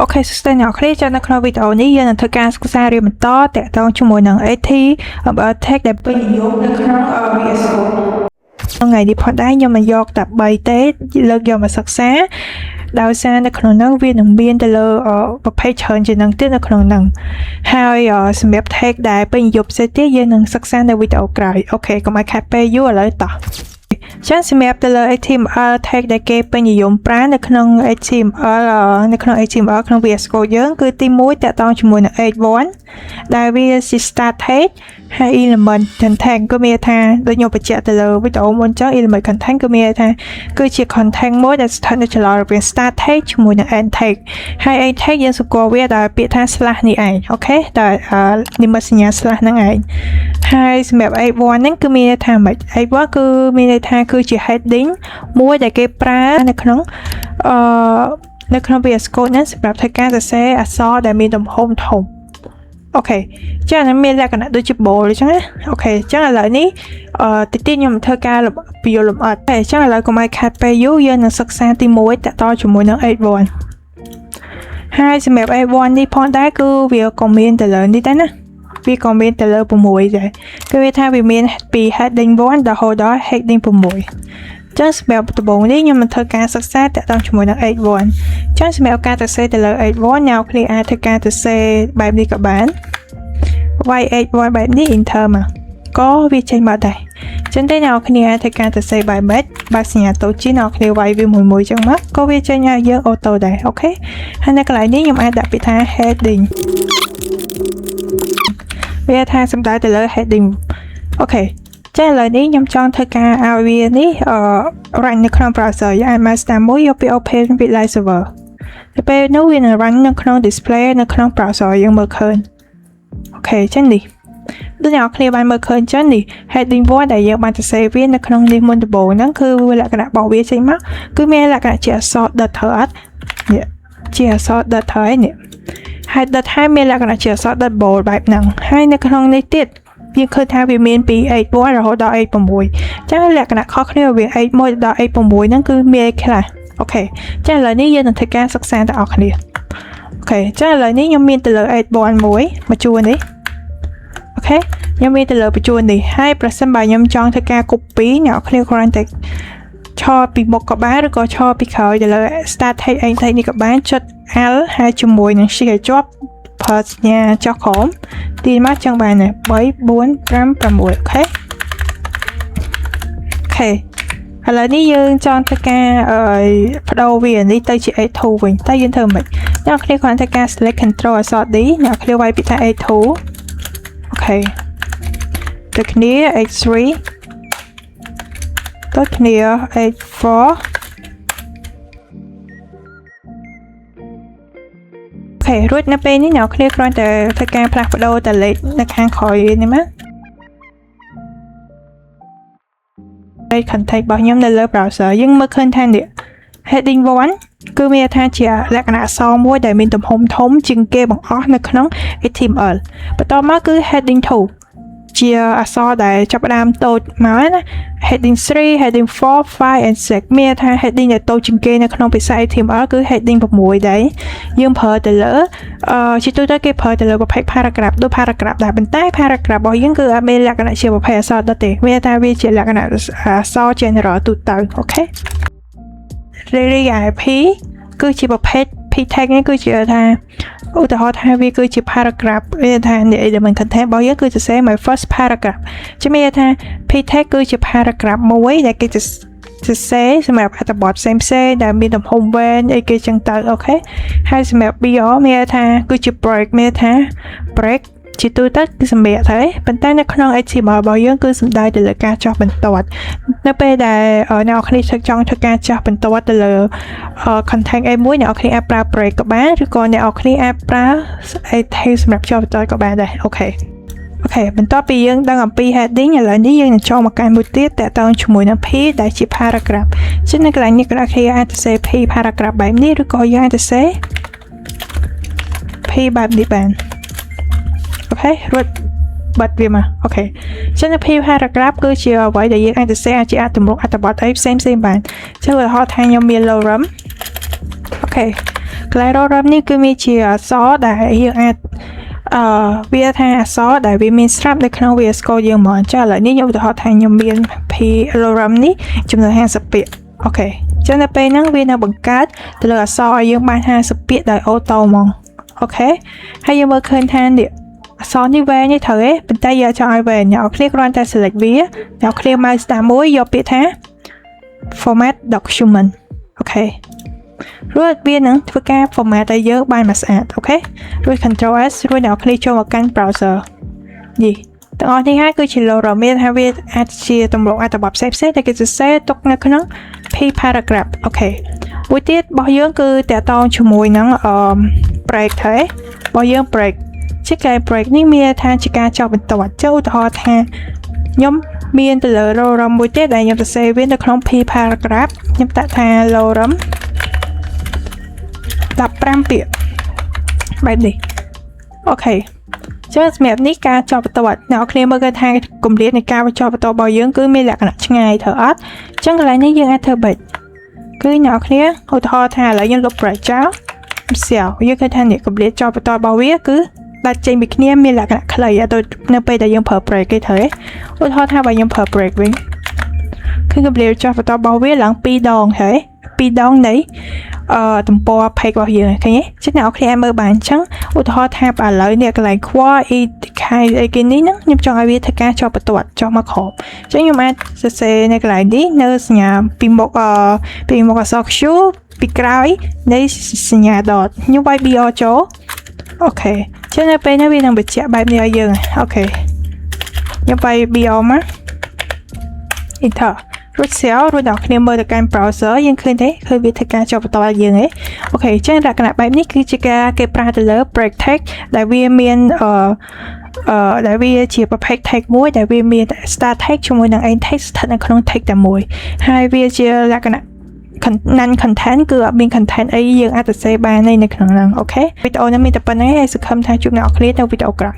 អូខេសួស្តីអ្នកគ្នាចូលនៅក្នុងវីដេអូនេះយើងនឹងធ្វើការសិក្សារៀនបន្តតាក់ទងជាមួយនឹង AT Tech ដែលពេញនិយមនៅក្នុង VS Code ថ្ងៃនេះផងដែរខ្ញុំនឹងយកតែ3ទេលើកយកមកសិក្សាដោយសារនៅក្នុងនោះវានឹងមានទៅលើប្រភេទច្រើនជាងនឹងទៀតនៅក្នុងនោះហើយសម្រាប់ tag ដែលពេញនិយមផ្សេងទៀតយើងនឹងសិក្សានៅវីដេអូក្រោយអូខេកុំឲ្យខាតពេលយូរឥឡូវតោះចឹងសម្រាប់ទៅលើ HTML tag ដែលគេពេញនិយមប្រើនៅក្នុង HTML ក្នុង VS Code យើងគឺទី1តាក់ទងជាមួយនឹង H1 ដែលវាជា start tag ហើយ element content គឺមានថាដូចខ្ញុំបញ្ជាក់ទៅលើវីដេអូមុនចឹង element content គឺមានថាគឺជា content មួយដែលស្ថិតនៅចន្លោះរវាង start tag ជាមួយនឹង end tag ហើយ end tag យើងស្គាល់វាដោយពាក្យថា slash នេះឯងអូខេដោយនិមិត្តសញ្ញា slash ហ្នឹងឯងហើយសម្រាប់ H1 ហ្នឹងគឺមានថាម៉េច H1 គឺមានន័យថាគឺជា heading មួយដែលគេប្រើនៅក្នុងVS Code ហ្នឹងសម្រាប់ធ្វើការសរសេរអក្សរដែលមានទំហំធំអូខេចឹងមានលក្ខណៈដូចជា bold អញ្ចឹងណាអូខេចឹងឥឡូវនេះតិចខ្ញុំធ្វើការពន្យល់លម្អិតអញ្ចឹងឥឡូវកុំឲ្យខាតពេលយូរយើងនឹងសិក្សាទី1តទៅជាមួយនឹង H1 ហើយសម្រាប់ H1 នេះផងដែរគឺវាក៏មានទៅលើនេះដែរណាវាក៏មានទៅលើ6ដែរគឺវាថាវាមានពី heading 1រហូតដល់ heading 6ចឹងសម្រាប់ដំបូងនេះខ្ញុំនឹងធ្វើការសិក្សាតាក់ទងជាមួយនឹង H1 ចឹងសម្រាប់ការសរសេរទៅលើ H1 អ្នកគ្នាអាចធ្វើការសរសេរបែបនេះក៏បាន YH1 បែបនេះ enter មកក៏វាចេញមកដែរចឹងតែអ្នកគ្នាអាចធ្វើការសរសេរបែបម៉េចបើសញ្ញាតូចជាអ្នកគ្នាវាយវាមួយចឹងមកក៏វាចេញឲ្យយើងអូតូដែរអូខេហើយនៅកន្លែងនេះខ្ញុំអាចដាក់ពាក្យថា heading វាថាសំដៅទៅលើ heading អូខេចាឥឡូវនេះខ្ញុំចង់ធ្វើការឲ្យវានេះ run នៅក្នុង browser យើងអាច master មួយយកពី open ពី live server ទៅពេលនោះវានឹង run នៅក្នុង display នៅក្នុង browser យើងមើលឃើញអូខេចឹងនេះដូចអ្នកគ្នាបានមើលឃើញចឹងនេះ heading 1ដែលយើងបានសរសេរវានៅក្នុងនេះមុនដំបូងហ្នឹងគឺលក្ខណៈរបស់វាចេញមកគឺមានលក្ខណៈជាអក្សរ dot អត់នេះជាអក្សរ dot ហើយនេះហើយ dot ហើយមានលក្ខណៈជាអក្សរ dot bold បែបហ្នឹងហើយនៅក្នុងនេះទៀតវាឃើញថាវាមានពី H1 រហូតដល់ H6 អញ្ចឹងលក្ខណៈខុសគ្នារវាង H1 ដល់ H6 ហ្នឹងគឺមានអីខ្លះអូខេអញ្ចឹងឥឡូវនេះយើងនឹងធ្វើការសិក្សាទាំងអស់គ្នាអូខេអញ្ចឹងឥឡូវនេះខ្ញុំមានទៅលើ H1 មួយជួរនេះអូខេខ្ញុំមានទៅលើជួរនេះហើយប្រសិនបើខ្ញុំចង់ធ្វើការ copy អ្នកនរគ្នាគ្រាន់តែឈរពីមុខក៏បានឬក៏ឈរពីក្រោយទៅលើ start tag ឯងនេះក៏បានចុច L ហើយជាមួយនឹង shift ឲ្យជាប់ប្រើសញ្ញាចុះក្រោមទីមកចឹងបានណា3 4 5 6អូខេឥឡូវនេះយើងចង់ធ្វើការបដូរវានេះទៅជា H2 វិញតើយើងធ្វើមិនអ្នកគ្នាគ្រាន់តែការ select control អក្សរ D អ្នកគ្នាវាយពីថា H2 អូខេដូចគ្នា H3 ដូចគ្នា H4រួចនៅពេលនេះអ្នកគ្នាគ្រាន់តែធ្វើការផ្លាស់ប្ដូរតលេខនៅខាងក្រោយនេះមកលេខ content របស់ខ្ញុំនៅលើ browser យើងមើលឃើញថានេះ heading 1គឺមានថាជាលក្ខណៈអក្សរមួយដែលមានទំហំធំជាងគេបង្អស់នៅក្នុង HTML បន្ទាប់មកគឺ heading 2ជាអក្សរដែលចាប់ផ្ដើមតូចមកណា heading 3 heading 4 5 and 6មានថា heading ដែលតូចជាងគេនៅក្នុងភាសា HTML គឺ heading 6ដែរយើងប្រើទៅលើជាទូទៅគេប្រើទៅលើប្រភេទ paragraph ដូច paragraph ដែរប៉ុន្តែ paragraph របស់យើងគឺអត់មានលក្ខណៈជាប្រភេទអក្សរដទៃទេមានថាវាជាលក្ខណៈអក្សរ general ទូទៅអូខេ P គឺជាប្រភេទ P tag នេះគឺជាថាឧទាហរណ៍ថាវាគឺជា paragraph វាថា element content របស់យើងគឺសរសេរមក first paragraph ជំនឿថា P tag គឺជា paragraph មួយដែលគេសរសេរសម្រាប់អត្ថបទផ្សេងដែលមានទំហំវែងអីគេចឹងទៅអូខេហើយសម្រាប់ BR មានថាគឺជា break មានថា break ជាទូទៅគឺសម្រាប់ទៅប៉ុន្តែនៅក្នុង HTML របស់យើងគឺសំដៅទៅលើការចុះបន្ទាត់នៅពេលដែលអ្នកនរគ្នាចង់ធ្វើការចុះបន្ទាត់ទៅលើ content អីមួយអ្នកនរគ្នាអាចប្រើ break ក៏បានឬក៏អ្នកនរគ្នាអាចប្រើ tag សម្រាប់ចុះបន្ទាត់ក៏បានដែរអូខេបន្ទាប់ពីយើងដឹងអំពី heading ឥឡូវនេះយើងនឹងចូលមកកាន់មួយទៀតតាក់ទងជាមួយនឹង P ដែលជា paragraph ចឹងនៅកន្លែងនេះអ្នកនរគ្នាអាចសរសេរ P paragraph បែបនេះឬក៏យើងអាចសរសេរ P បែបនេះបានអូខេរួចបិទវាមកអូខេចឹងនៅ P paragraph គឺជាអ្វីដែលយើងអាចសរសេរអាចជាអត្ថបទអីផ្សេងបានចឹងឧទាហរណ៍ថាខ្ញុំមាន lorem អូខេ កន្លែងរំនេះគឺមានជាអក្សរដែលយើងអាចវាថាអក្សរដែលវាមានស្រាប់នៅក្នុង VS Code យើងហ្មងចាឥឡូវនេះខ្ញុំឧទាហរណ៍ថាខ្ញុំមាន P lorem នេះចំនួន50ពាក្យអូខេចឹងនៅពេលហ្នឹងវានឹងបង្កើតទៅលើអក្សរឲ្យយើងបាន50ពាក្យដោយអូតូហ្មងអូខេហើយយើងមើលឃើញថានេះអក្សរនេះវែងនេះត្រូវទេប៉ុន្តែយើងចង់ឲ្យវែងអ្នកគ្រាគ្រាន់តែ select វាអ្នកគ្រា mouse តាមមួយយកពាក្យថា format document អូខេរួចវានឹងធ្វើការ format ឲ្យយើងបានមកស្អាតអូខេរួច Ctrl S រួចអ្នកគ្រាចូលមកកាន់ browser នេះទាំងអស់នេះហើយគឺជា lorem មានថាវាអាចជាទម្រង់អត្ថបទផ្សេងៗដែលគេសរសេរទុកនៅក្នុង P paragraph អូខេមួយទៀតរបស់យើងគឺតាក់ទងជាមួយនឹងbreak ទេរបស់យើង break ជាការ break នេះមានថាជាការចោលបន្ទាត់ចុះឧទាហរណ៍ថាខ្ញុំមានទៅលើ lorem មួយទៀតដែលខ្ញុំសរសេរវានៅក្នុង P paragraph ខ្ញុំដាក់ថា lorem 15ពាក្យបែបនេះអូខេចឹងសម្រាប់នេះការចោលបន្ទាត់អ្នកគ្នាមើលគេថាគម្លាតនៃការចោលបន្ទាត់របស់យើងគឺមានលក្ខណៈឆ្ងាយត្រូវអត់ចឹងកន្លែងនេះយើងអាចធ្វើបែបគឺអ្នកគ្នាឧទាហរណ៍ថាឥឡូវយើងលុប break ចោលស្អាតយើងឃើញថានេះគម្លាតចោលបន្ទាត់របស់វាគឺដាច់ចេញពីគ្នាមានលក្ខណៈខ្លីទៅនៅពេលដែលយើងប្រើ break គេត្រូវឧទាហរណ៍ថាបើយើងប្រើ break វិញគឺគម្លាតចោលបន្ទាត់របស់វាឡើង2ដងហើយ2ដងនៃទំព័រ page របស់យើងឃើញទេចឹងអ្នកគ្នាមើលបានអញ្ចឹងឧទាហរណ៍ថាឥឡូវនេះកន្លែង coreអីគេនេះហ្នឹងខ្ញុំចង់ឲ្យវាធ្វើការចោលបន្ទាត់ចុះមកក្រោមអញ្ចឹងខ្ញុំអាចសរសេរនៅកន្លែងនេះនៅសញ្ញាពីមុខអក្សរ Q ពីក្រោយនៃសញ្ញា dot ខ្ញុំវាយ BR ចូលអូខេចឹងនៅពេលនេះវានឹងបញ្ជាក់បែបនេះឲ្យយើងអូខេខ្ញុំវាយ BR មក Enter រួច save រួចដល់គ្នាមើលទៅកាន់ browser យើងឃើញទេឃើញវាធ្វើការចុះបន្តឲ្យយើងទេអូខេអញ្ចឹងលក្ខណៈបែបនេះគឺជាការគេប្រើទៅលើ break tag ដែលវាមានដែលវាជាប្រភេទ tag មួយដែលវាមាន start tag ជាមួយនឹង end tag ស្ថិតនៅក្នុង tag តែមួយហើយវាជាលក្ខណៈ non content គឺអត់មាន content អីយើងអាចសរសេរបាននៅក្នុងហ្នឹងអូខេវីដេអូនេះមានតែប៉ុណ្្នេះហើយសង្ឃឹមថាជួបអ្នកនរគ្នានៅវីដេអូក្រោយ